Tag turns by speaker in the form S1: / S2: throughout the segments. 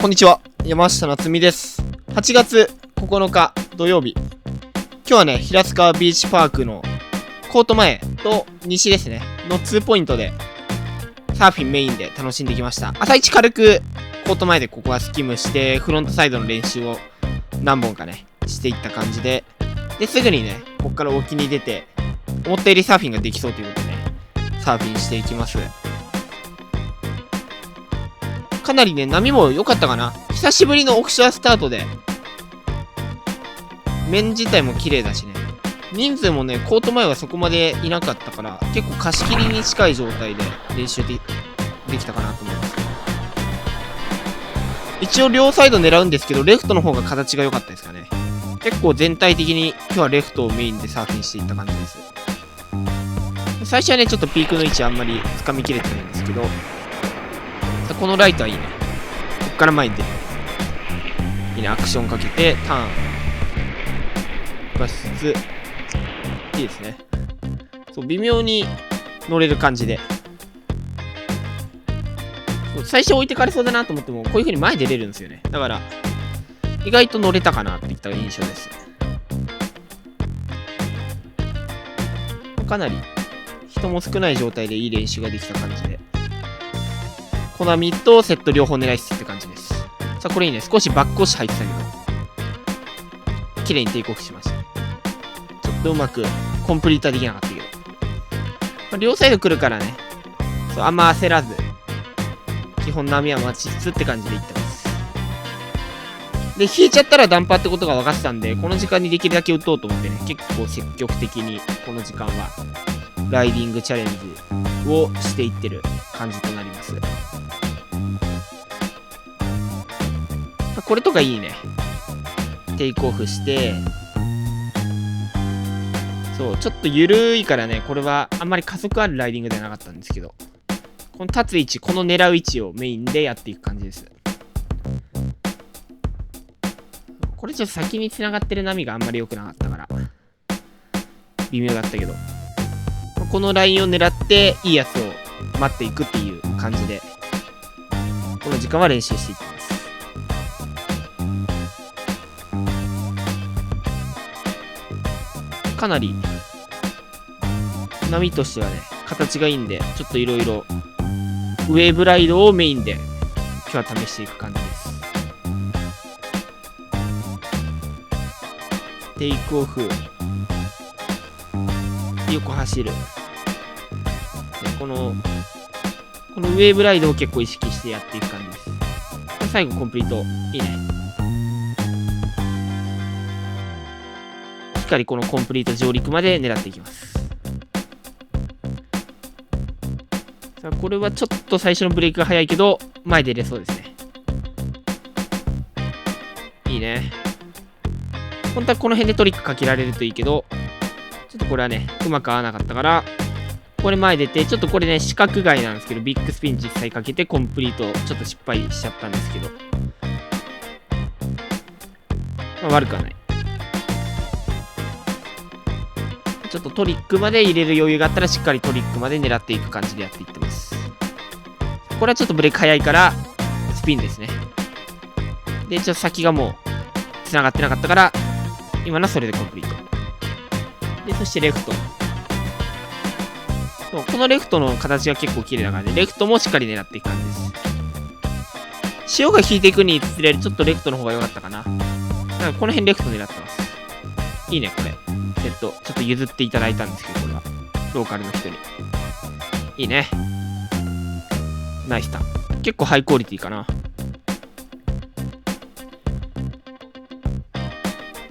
S1: こんにちは、山下夏美です。8月9日土曜日。今日はね、平塚ビーチパークのコート前と西ですね、の2ポイントでサーフィンメインで楽しんできました。朝一軽くコート前でここはスキムして、フロントサイドの練習を何本かね、していった感じで、すぐにね、ここから沖に出て、思ったよりサーフィンができそうということでね、サーフィンしていきます。かなりね、波も良かったかな。久しぶりのオフショアスタートで、面自体も綺麗だしね。人数もね、コート前はそこまでいなかったから、結構貸し切りに近い状態で練習できたかなと思います。一応両サイド狙うんですけど、レフトの方が形が良かったですかね。結構全体的に今日はレフトをメインでサーフィンしていった感じです。最初はね、ちょっとピークの位置あんまり掴みきれてないんですけど、このライトはいいね。こっから前に出る。いいね、アクションかけて、ターン。バスつつ、いいですね。そう、微妙に乗れる感じで。最初置いてかれそうだなと思っても、こういう風に前出れるんですよね。だから、意外と乗れたかなっていった印象です。かなり、人も少ない状態でいい練習ができた感じで。コナミとセット両方狙いつつって感じです。さあ、これいいね。少しバック押し入ってたけど、綺麗にテイクオフしましたね。ちょっとうまくコンプリートはできなかったけど。両サイド来るからね、そう、あんま焦らず、基本波は待ちつつって感じでいってます。で、引いちゃったらダンパーってことが分かってたんで、この時間にできるだけ打とうと思ってね、結構積極的にこの時間は、ライディングチャレンジをしていってる感じとなります。これとかいいね。テイクオフして、そう、ちょっと緩いからね、これはあんまり加速あるライディングではなかったんですけど、この立つ位置、この狙う位置をメインでやっていく感じです。これちょっと先に繋がってる波があんまり良くなかったから、微妙だったけど、このラインを狙っていいやつを待っていくっていう感じで、この時間は練習していってます。かなり波としてはね、形がいいんで、ちょっといろいろウェーブライドをメインで今日は試していく感じです。テイクオフ、横走る。でこのウェーブライドを結構意識してやっていく感じです。最後コンプリート、いいね。しっかりこのコンプリート上陸まで狙っていきます。さあ、これはちょっと最初のブレイクが早いけど、前出れそうですね。いいね。本当はこの辺でトリックかけられるといいけど、ちょっとこれはね、うまく合わなかったから、これ前出て、ちょっとこれね、四角外なんですけど、ビッグスピン実際かけてコンプリート、ちょっと失敗しちゃったんですけど、まあ、悪くはない。ちょっとトリックまで入れる余裕があったらしっかりトリックまで狙っていく感じでやっていってます。これはちょっとブレーキ早いからスピンですね。で、ちょっと先がもう繋がってなかったから今のはそれでコンプリート。で、そしてレフト。そう、このレフトの形が結構綺麗な感じで、レフトもしっかり狙っていく感じです。潮が引いていくにつれちょっとレフトの方が良かったかな。だからこの辺レフト狙ってます。いいね、これ。セット、ちょっと譲っていただいたんですけど、これは。ローカルの人に。いいね。ナイスターン。結構ハイクオリティかな。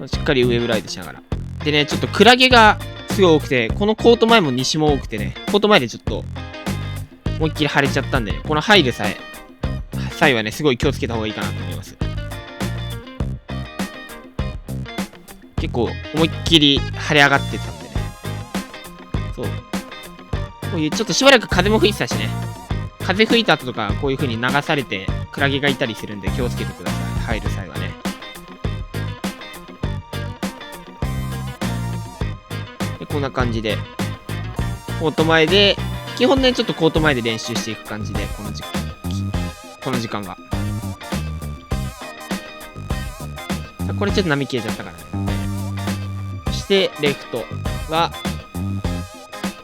S1: しっかりウェーブライドしながら。でね、ちょっとクラゲがすごい多くて、このコート前も西も多くてね、コート前でちょっと、思いっきり腫れちゃったんでね、この入る際はね、すごい気をつけた方がいいかなと思います。結構思いっきり腫れ上がってたんでね。そう。こういうちょっとしばらく風も吹いてたしね。風吹いた後とかこういう風に流されてクラゲがいたりするんで気をつけてください。入る際はね。でこんな感じで、コート前で、基本ね、ちょっとコート前で練習していく感じで、この時間が。さあこれちょっと波消えちゃったからね。そしてレフトは、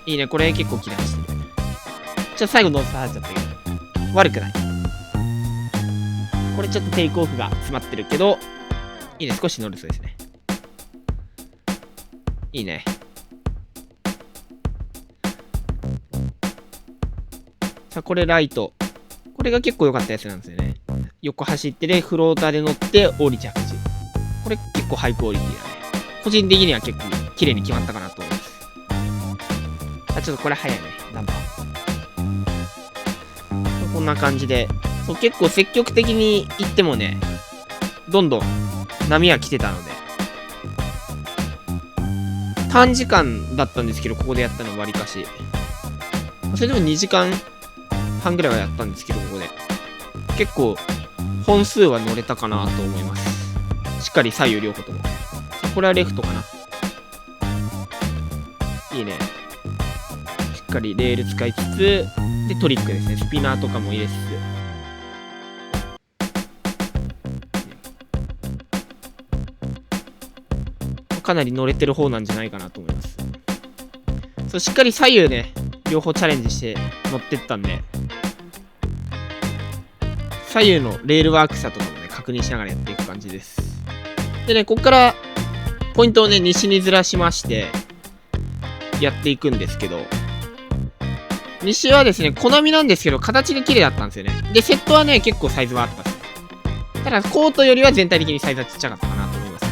S1: いいね、これ結構キラーしてる。最後ノースハーちゃったけど、悪くない。これちょっとテイクオフが詰まってるけど、いいね、少し乗るそうですね。いいね。さあ、これライト。これが結構良かったやつなんですよね。横走ってで、フローターで乗って降り着地。これ結構ハイクオリティだね。個人的には結構綺麗に決まったかなと思います。あ、ちょっとこれ早いね。ナンバー。こんな感じで。そう、結構積極的に行ってもね、どんどん波は来てたので。短時間だったんですけど、ここでやったの割かし。それでも2時間半ぐらいはやったんですけど、ここで。結構、本数は乗れたかなと思います。しっかり左右両方とも。これはレフトかな。いいね。しっかりレール使いつつ、で、トリックですね。スピナーとかも入れつつ。かなり乗れてる方なんじゃないかなと思います。そう、しっかり左右ね、両方チャレンジして乗ってったんで、左右のレールワークさとかもね、確認しながらやっていく感じです。でね、ここから、ポイントをね、西にずらしまして、やっていくんですけど、西はですね、コナミなんですけど、形が綺麗だったんですよね。で、セットはね、結構サイズはあったっすね。ただ、コートよりは全体的にサイズはちっちゃかったかなと思います。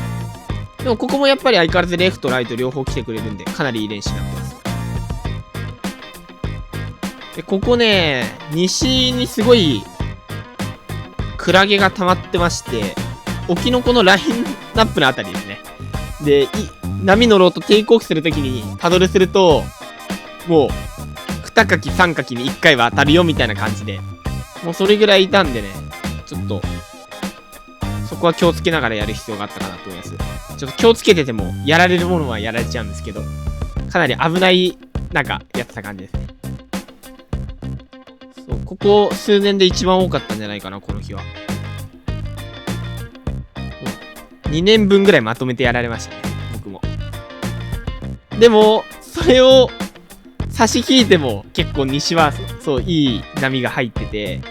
S1: でも、ここもやっぱり相変わらずレフト、ライト両方来てくれるんで、かなりいい練習になってます。で、ここね、西にすごい、クラゲが溜まってまして、沖のこのラインナップのあたりですね。で、波乗ろうとテイクオフするときにパドルすると、もう、2かき3かきに1回は当たるよみたいな感じで、もうそれぐらいいたんでね、ちょっと、そこは気をつけながらやる必要があったかなと思います。ちょっと気をつけてても、やられるものはやられちゃうんですけど、かなり危ない、なんか、やってた感じですね。そう、ここ数年で一番多かったんじゃないかな、この日は。2年分ぐらいまとめてやられましたね、僕も。でも、それを差し引いても結構西はそう、いい波が入ってて、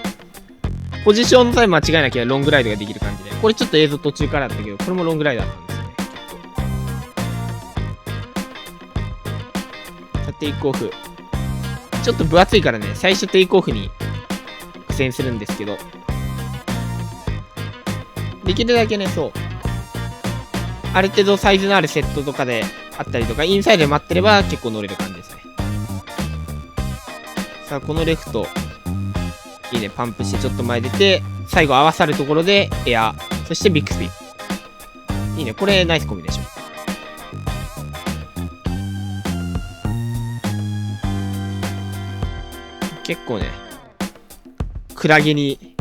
S1: ポジションさえ間違えなきゃロングライドができる感じで、これちょっと映像途中からだったけど、これもロングライドだったんですよね。さあ、テイクオフ。ちょっと分厚いからね、最初テイクオフに苦戦するんですけど、できるだけね、そう。ある程度サイズのあるセットとかであったりとか、インサイドで待ってれば結構乗れる感じですね。さあ、このレフト。いいね、パンプしてちょっと前出て、最後合わさるところでエア、そしてビッグスピン。いいね、これナイスコンビでしょ。結構ね、クラゲに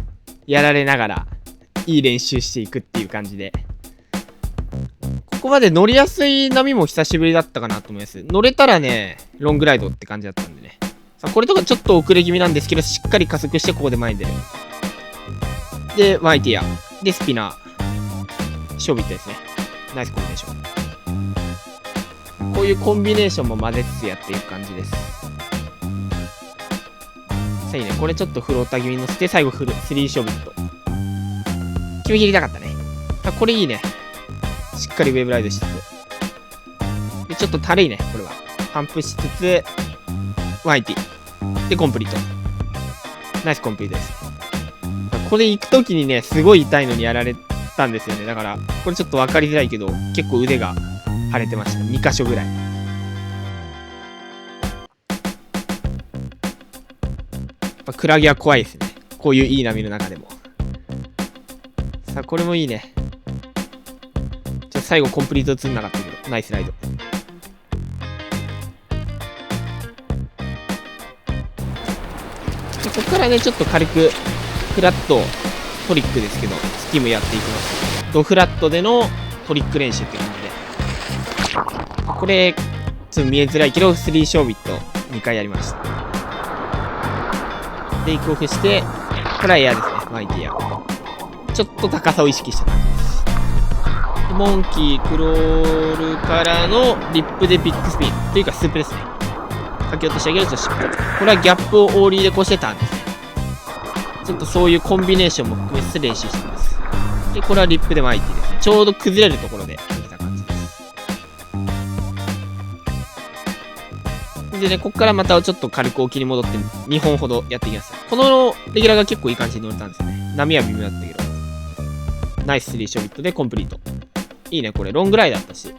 S1: やられながら、いい練習していくっていう感じで。ここまで乗りやすい波も久しぶりだったかなと思います。乗れたらね、ロングライドって感じだったんでね。さあ、これとかちょっと遅れ気味なんですけど、しっかり加速してここで前に出る。で、ワイティア。で、スピナー。ショービットですね。ナイスコンビネーション。こういうコンビネーションも混ぜつつやっていく感じです。さあ、いいね。これちょっとフローター気味に乗せて、最後スリーショービット。決め切りたかったね。さあ、これいいね。しっかりウェーブライドしつつ。で、ちょっとたるいね、これは。パンプしつつ、ワイティ。で、コンプリート。ナイスコンプリートです。これ行くときにね、すごい痛いのにやられたんですよね。だから、これちょっと分かりづらいけど、結構腕が腫れてました。2箇所ぐらい。やっぱクラゲは怖いですね。こういういい波の中でも。さあ、これもいいね。最後コンプリート映んなかったけど、ナイスライド。ここからね、ちょっと軽く、フラット、トリックですけど、スキムやっていきます。ドフラットでのトリック練習って感じで。これ、ちょっと見えづらいけど、3ショービット2回やりました。テイクオフして、これはエアですね、マイティア。ちょっと高さを意識した感じです。モンキー、クロールからのリップでビッグスピン。というかスープですね。かけ落とし上げると失敗。これはギャップをオーリーで越してたんですね。ちょっとそういうコンビネーションも含めて練習してます。で、これはリップで巻いてですね。ちょうど崩れるところでかけた感じです。でね、ここからまたちょっと軽く沖に戻って2本ほどやっていきます。このレギュラーが結構いい感じに乗れたんですよね。波は微妙だったけど。ナイス3ショビットでコンプリート。いいね、これ。ロングライだったし。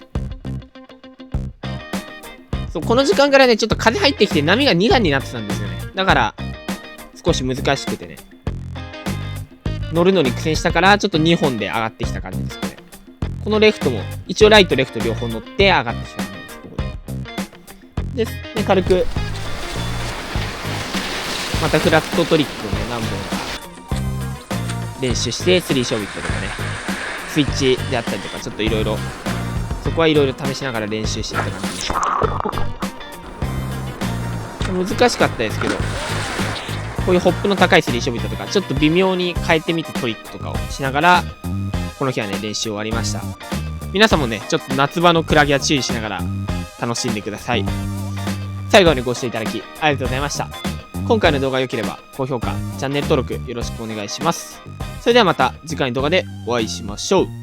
S1: そう、この時間からね、ちょっと風入ってきて波が2段になってたんですよね。だから、少し難しくてね。乗るのに苦戦したから、ちょっと2本で上がってきた感じです、これ。このレフトも、一応ライト、レフト両方乗って上がってきた感じです、ここで。で、ね、軽く、またフラットトリックをね、何本か練習して、3ショビットとかね、スイッチであったりとか、ちょっといろいろ、そこはいろいろ試しながら練習していった感じです。難しかったですけど、こういうホップの高い3ショビットとか、ちょっと微妙に変えてみてトリックとかをしながら、この日はね、練習終わりました。皆さんもね、ちょっと夏場のクラゲは注意しながら楽しんでください。最後までご視聴いただきありがとうございました。今回の動画が良ければ高評価、チャンネル登録よろしくお願いします。それではまた次回の動画でお会いしましょう。